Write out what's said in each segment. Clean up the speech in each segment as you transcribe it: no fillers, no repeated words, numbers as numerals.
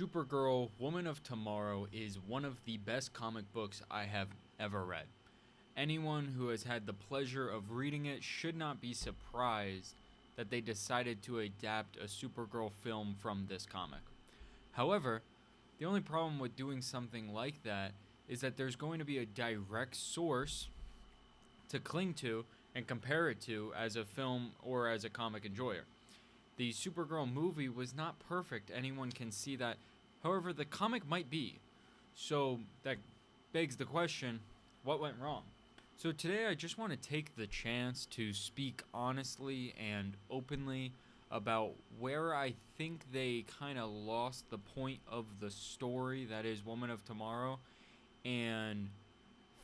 Supergirl, Woman of Tomorrow is one of the best comic books I have ever read. Anyone who has had the pleasure of reading it should not be surprised that they decided to adapt a Supergirl film from this comic. However, the only problem with doing something like that is that there's going to be a direct source to cling to and compare it to as a film or as a comic enjoyer. The Supergirl movie was not perfect, anyone can see that. However, the comic might be. So that begs the question, what went wrong? So today I just want to take the chance to speak honestly and openly about where I think they kind of lost the point of the story that is Woman of Tomorrow and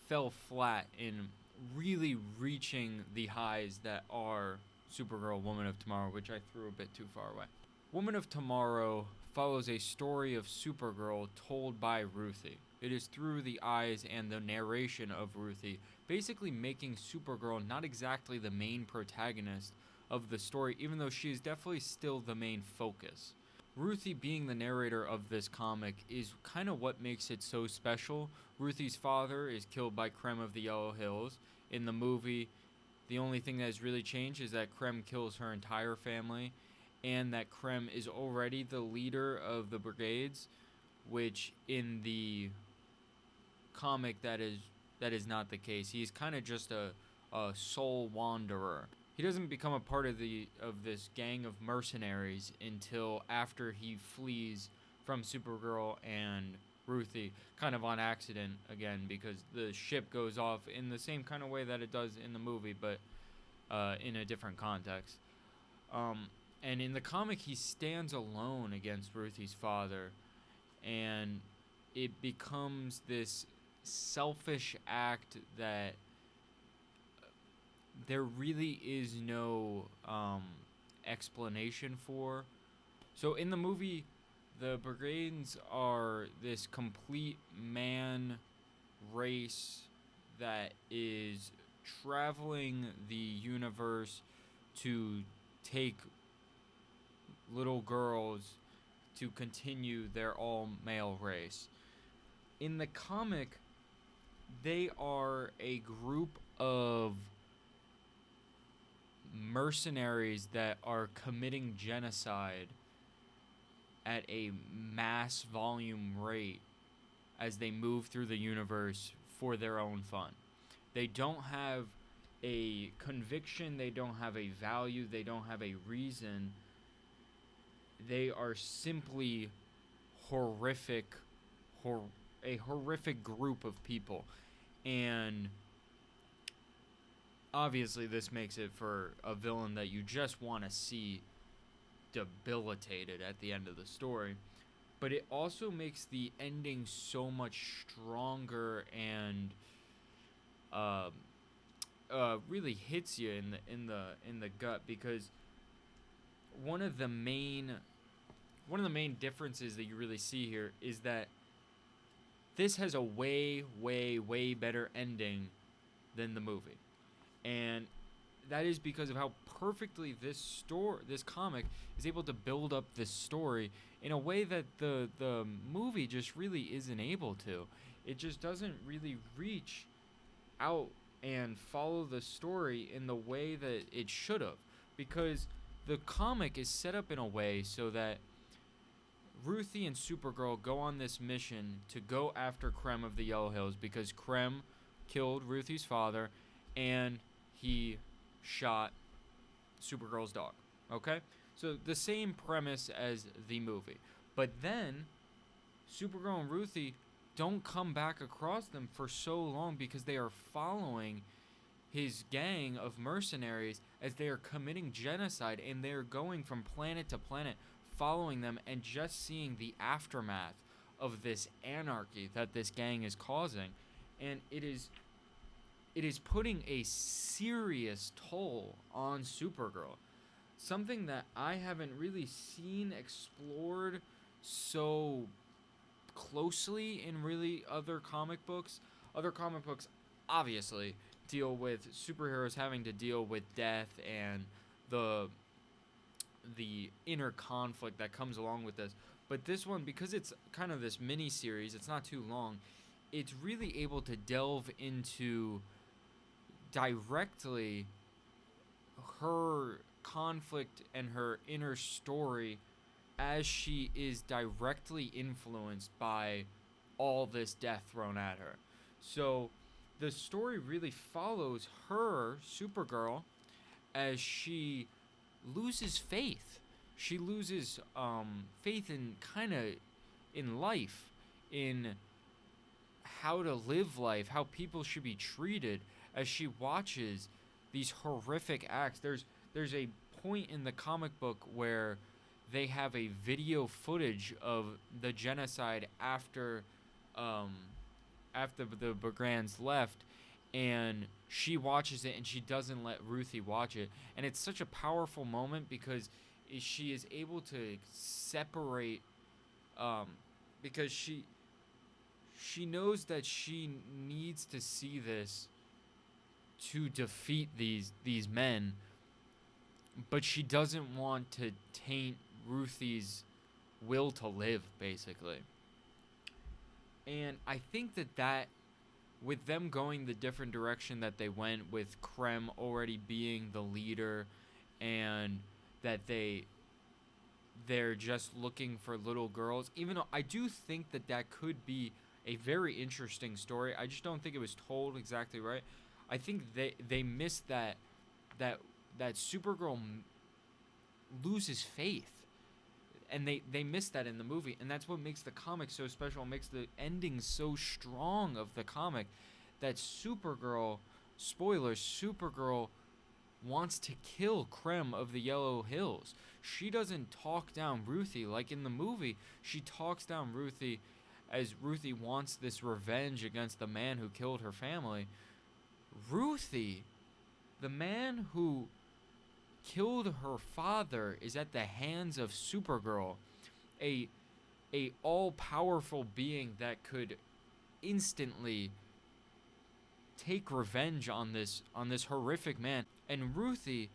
fell flat in really reaching the highs that are Supergirl, Woman of Tomorrow, which I threw a bit too far away. Woman of Tomorrow follows a story of Supergirl told by Ruthie. It is through the eyes and the narration of Ruthie, basically making Supergirl not exactly the main protagonist of the story, even though she is definitely still the main focus. Ruthie being the narrator of this comic is kind of what makes it so special. Ruthie's father is killed by Krem of the Yellow Hills. In the movie, the only thing that has really changed is that Krem kills her entire family, and that Krem is already the leader of the brigades, which in the comic that is not the case. He's kind of just a soul wanderer. He doesn't become a part of this gang of mercenaries until after he flees from Supergirl and Ruthie, kind of on accident again, because the ship goes off in the same kind of way that it does in the movie, but in a different context. And in the comic, he stands alone against Ruthie's father, and it becomes this selfish act that there really is no explanation for. So in the movie, the Brigades are this complete man race that is traveling the universe to take little girls to continue their all-male race. In the comic, they are a group of mercenaries that are committing genocide at a mass volume rate as they move through the universe for their own fun. They don't have a conviction, they don't have a value, they don't have a reason. They are simply a horrific group of people. And obviously this makes it for a villain that you just want to see debilitated at the end of the story. But it also makes the ending so much stronger and really hits you in the gut, because one of the main differences that you really see here is that this has a way better ending than the movie. And that is because of how perfectly this comic is able to build up this story in a way that the movie just really isn't able to. It just doesn't really reach out and follow the story in the way that it should have, because the comic is set up in a way so that Ruthie and Supergirl go on this mission to go after Krem of the Yellow Hills, because Krem killed Ruthie's father and he shot Supergirl's dog. Okay? So the same premise as the movie. But then Supergirl and Ruthie don't come back across them for so long because they are following his gang of mercenaries as they are committing genocide, and they are going from planet to planet following them and just seeing the aftermath of this anarchy that this gang is causing. And it is putting a serious toll on Supergirl. Something that I haven't really seen explored so closely in really other comic books. Other comic books obviously deal with superheroes having to deal with death and the inner conflict that comes along with this. But this one, because it's kind of this mini series, it's not too long. It's really able to delve into directly her conflict and her inner story as she is directly influenced by all this death thrown at her. So the story really follows her, Supergirl, as she loses faith. She loses faith in kind of in life, in how to live life, how people should be treated as she watches these horrific acts. There's a point in the comic book where they have a video footage of the genocide um, after the Bagrands left, and she watches it and she doesn't let Ruthie watch it, and it's such a powerful moment because she is able to separate, um, because she knows that she needs to see this to defeat these men, but she doesn't want to taint Ruthie's will to live, basically. And I think that with them going the different direction that they went, with Krem already being the leader, and that they're just looking for little girls, even though I do think that could be a very interesting story. I just don't think it was told exactly right. I think they missed that that Supergirl loses faith, and they missed that in the movie, and that's what makes the comic so special. It makes the ending so strong of the comic, that Supergirl, spoilers, Supergirl wants to kill Krem of the Yellow Hills. She doesn't talk down Ruthie like in the movie. She talks down Ruthie as Ruthie wants this revenge against the man who killed her family. Ruthie, the man who killed her father, is at the hands of Supergirl, a all-powerful being that could instantly take revenge on this horrific man. And Ruthie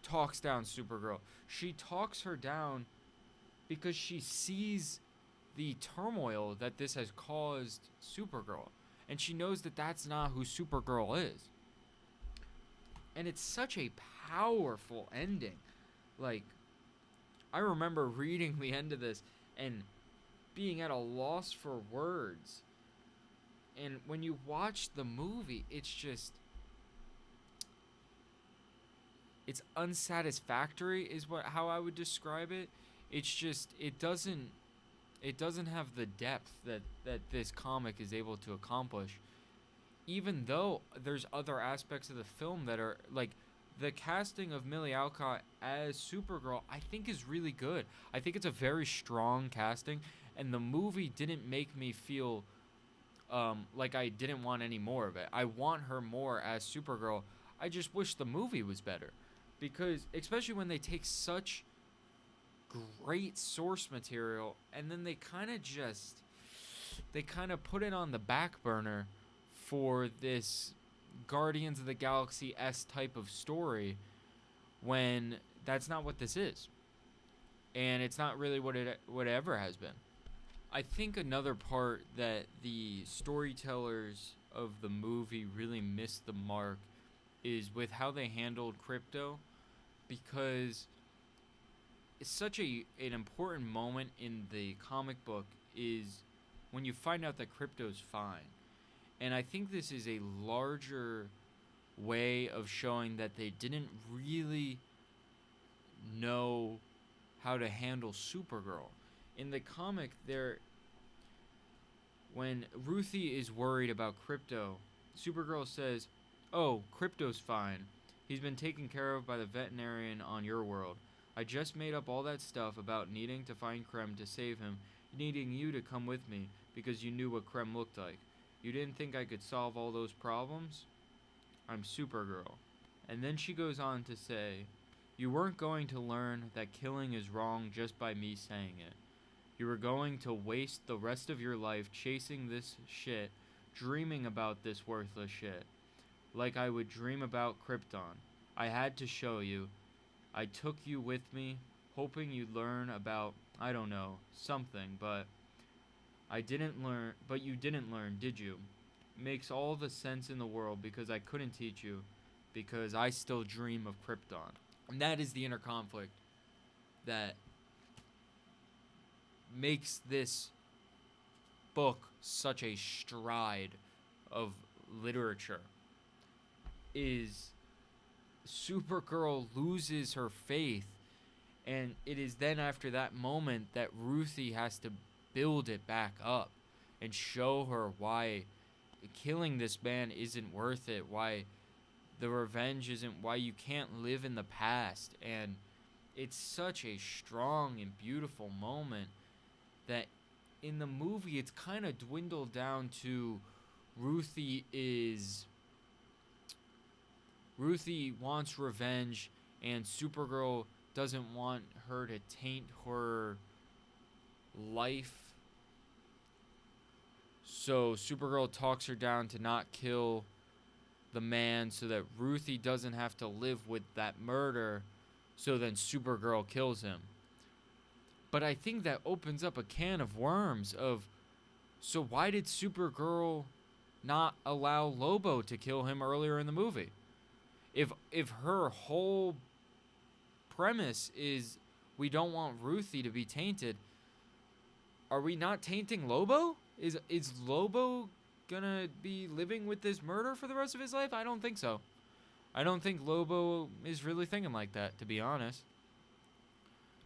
talks down Supergirl. She talks her down because she sees the turmoil that this has caused Supergirl, and she knows that that's not who Supergirl is. And it's such a powerful ending. Like, I remember reading the end of this and being at a loss for words. And when you watch the movie, it's unsatisfactory is how I would describe it. It doesn't have the depth that this comic is able to accomplish. Even though there's other aspects of the film that are, like, the casting of Millie Alcott as Supergirl, I think is really good. I think it's a very strong casting, and the movie didn't make me feel like I didn't want any more of it. I want her more as Supergirl. I just wish the movie was better, because especially when they take such great source material and then they kind of put it on the back burner for this Guardians of the Galaxy S type of story, when that's not what this is, and it's not really what it ever has been. I think another part that the storytellers of the movie really missed the mark is with how they handled Crypto, because it's such an important moment in the comic book is when you find out that Crypto's fine. And I think this is a larger way of showing that they didn't really know how to handle Supergirl. In the comic, when Ruthie is worried about Crypto, Supergirl says, "Oh, Crypto's fine. He's been taken care of by the veterinarian on your world. I just made up all that stuff about needing to find Krem to save him, needing you to come with me because you knew what Krem looked like. You didn't think I could solve all those problems? I'm Supergirl." And then she goes on to say, "You weren't going to learn that killing is wrong just by me saying it. You were going to waste the rest of your life chasing this shit, dreaming about this worthless shit. Like I would dream about Krypton. I had to show you. I took you with me, hoping you'd learn about I don't know, something, but I didn't learn, but you didn't learn, did you? Makes all the sense in the world because I couldn't teach you because I still dream of Krypton. And that is the inner conflict that makes this book such a stride of literature. Is Supergirl loses her faith, and it is then after that moment that Ruthie has to build it back up and show her why killing this man isn't worth it, why the revenge isn't, why you can't live in the past. And it's such a strong and beautiful moment that in the movie it's kind of dwindled down to Ruthie wants revenge, and Supergirl doesn't want her to taint her life. So Supergirl talks her down to not kill the man so that Ruthie doesn't have to live with that murder. So then Supergirl kills him. But I think that opens up a can of worms of, so why did Supergirl not allow Lobo to kill him earlier in the movie? If her whole premise is we don't want Ruthie to be tainted, are we not tainting Lobo? Is Lobo gonna be living with this murder for the rest of his life? I don't think so. I don't think Lobo is really thinking like that, to be honest.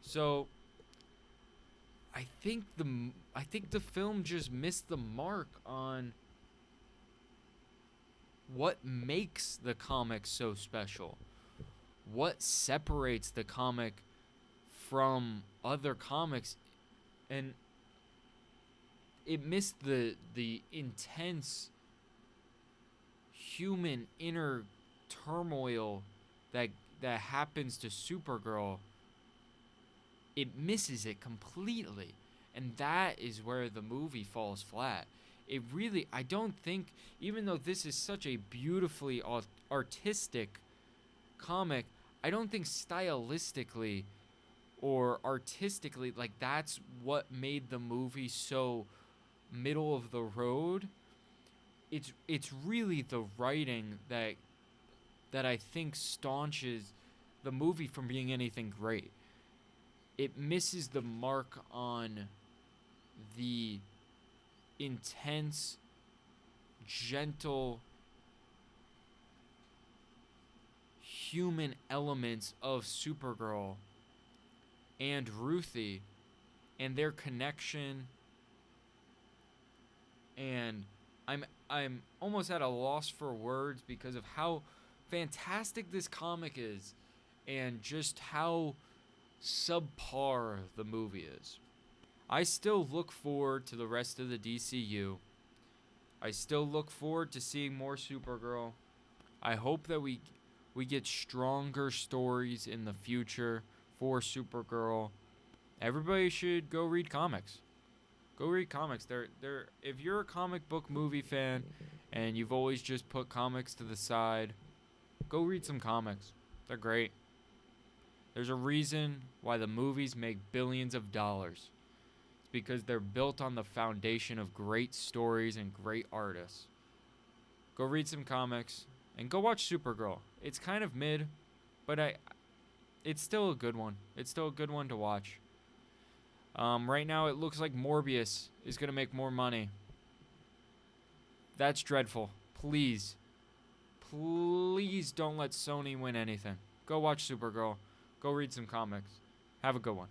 So I think the film just missed the mark on what makes the comic so special. What separates the comic from other comics, and it missed the intense human inner turmoil that happens to Supergirl. It misses it completely, and that is where the movie falls flat. It really, I don't think, even though this is such a beautifully artistic comic, I don't think stylistically or artistically, like, that's what made the movie so middle of the road. It's really the writing that I think staunches the movie from being anything great. It misses the mark on the intense, gentle, human elements of Supergirl and Ruthie and their connection. And I'm almost at a loss for words because of how fantastic this comic is and just how subpar the movie is. I still look forward to the rest of the DCU. I still look forward to seeing more Supergirl. I hope that we get stronger stories in the future for Supergirl. Everybody should go read comics. Go read comics. They're if you're a comic book movie fan and you've always just put comics to the side, go read some comics. They're great. There's a reason why the movies make billions of dollars. It's because they're built on the foundation of great stories and great artists. Go read some comics and go watch Supergirl. It's kind of mid, but it's still a good one. It's still a good one to watch. Right now it looks like Morbius is going to make more money. That's dreadful. Please don't let Sony win anything. Go watch Supergirl. Go read some comics. Have a good one.